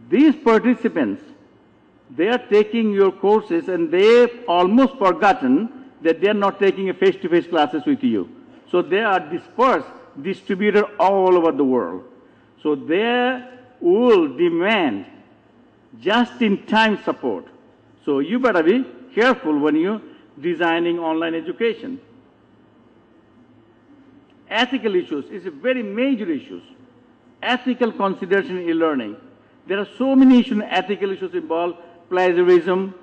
these participants, they are taking your courses and they've almost forgotten that they are not taking a face-to-face classes with you. So they are dispersed, distributed all over the world. So they will demand just-in-time support. So you better be careful when you're designing online education. Ethical issues is a very major issue. Ethical consideration in learning. There are so many issues, ethical issues involved: plagiarism,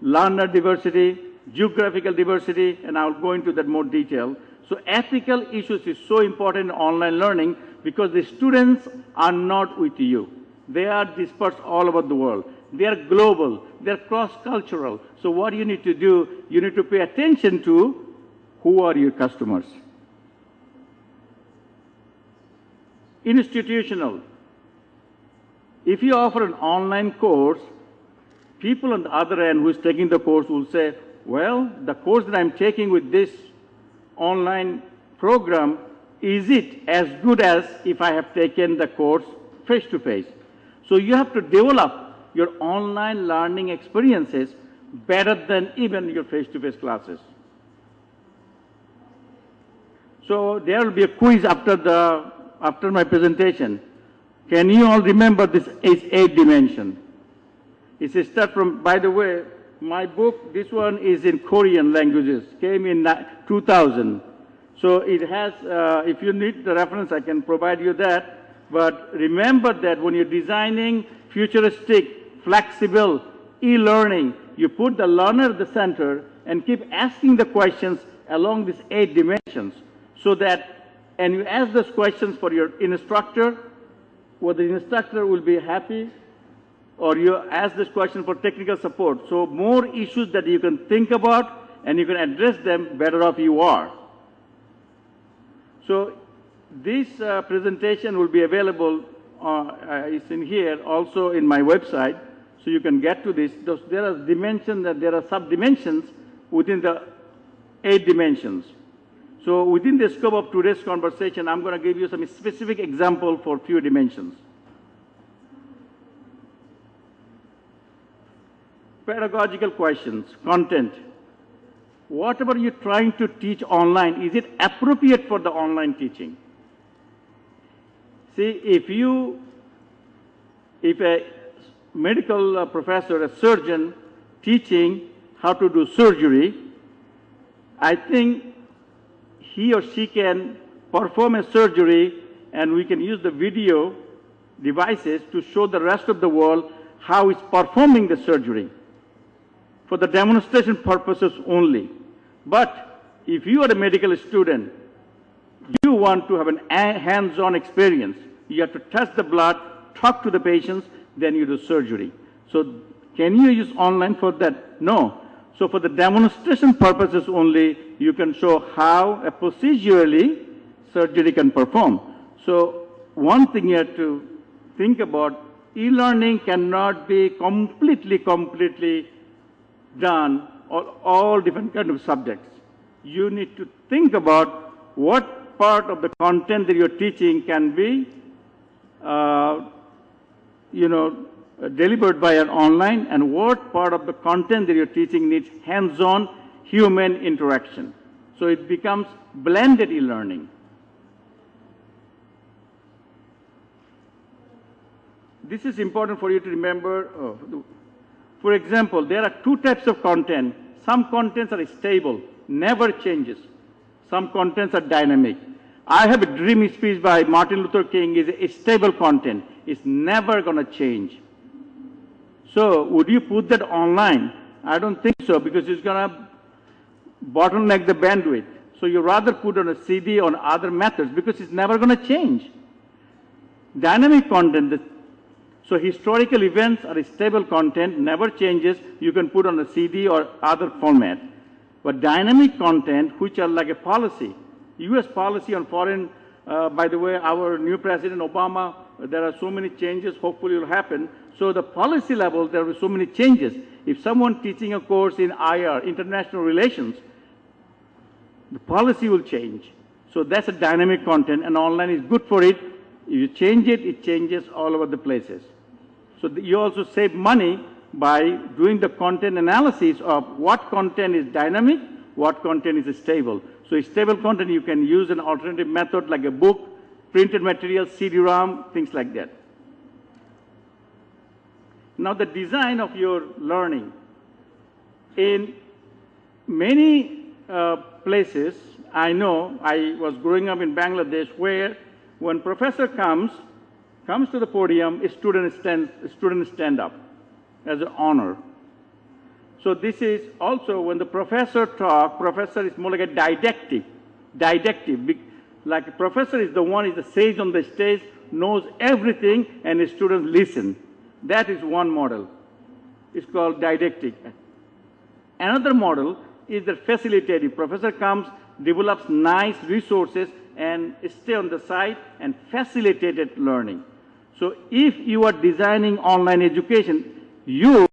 learner diversity, geographical diversity, and I'll go into that more detail. So ethical issues is so important in online learning because the students are not with you. They are dispersed all over the world. They are global. They are cross-cultural. So what you need to do, you need to pay attention to who are your customers. Institutional. If you offer an online course, people on the other end who is taking the course will say, well, the course that I'm taking with this online program, is it as good as if I have taken the course face-to-face? So you have to develop your online learning experiences better than even your face-to-face classes. So there will be a quiz after my presentation. Can you all remember this is 8 dimension? It's a start from, by the way, my book, this one is in Korean languages, came in 2000. So it has, if you need the reference, I can provide you that. But remember that when you're designing futuristic, flexible e-learning, you put the learner at the center and keep asking the questions along these 8 dimensions so that, and you ask those questions for your instructor, whether the instructor will be happy, or you ask this question for technical support. So more issues that you can think about and you can address them, better off you are. So this presentation will be available, it's in here, also in my website, so you can get to this. There are dimensions, there are sub-dimensions within the 8 dimensions. So within the scope of today's conversation, I'm going to give you some specific example for few dimensions. Pedagogical questions, content. Whatever you're trying to teach online, is it appropriate for the online teaching? See, if a medical professor, a surgeon teaching how to do surgery, I think he or she can perform a surgery and we can use the video devices to show the rest of the world how it's performing the surgery for the demonstration purposes only. But if you are a medical student, you want to have a hands-on experience. You have to test the blood, talk to the patients, then you do surgery. So can you use online for that? No. So for the demonstration purposes only, you can show how a procedurally surgery can perform. So one thing you have to think about, e-learning cannot be completely done on all different kinds of subjects. You need to think about what part of the content that you're teaching can be, delivered by an online, and what part of the content that you're teaching needs hands-on human interaction. So it becomes blended e-learning. This is important for you to remember. For example, there are 2 types of content. Some contents are stable, never changes. Some contents are dynamic. I have a dream speech by Martin Luther King is a stable content. It's never going to change. So would you put that online? I don't think so, because it's going to bottleneck the bandwidth. So you rather put on a CD or other methods because it's never going to change. Dynamic content, so historical events are a stable content, never changes. You can put on a CD or other format. But dynamic content, which are like a policy, U.S. policy on foreign, by the way, our new President Obama, there are so many changes, hopefully will happen. So the policy level, there are so many changes. If someone teaching a course in IR, international relations, the policy will change. So that's a dynamic content, and online is good for it. If you change it, it changes all over the places. So you also save money by doing the content analysis of what content is dynamic, what content is stable. So stable content, you can use an alternative method like a book, printed material, CD-ROM, things like that. Now the design of your learning. In many places, I know, I was growing up in Bangladesh, where when professor comes to the podium, students stand up as an honor. So this is also when the professor talks, professor is more like a didactic. Like a professor is the one, is the sage on the stage, knows everything, and the students listen. That is one model. It's called didactic. Another model is the facilitative. Professor comes, develops nice resources, and stay on the side and facilitated learning. So if you are designing online education, you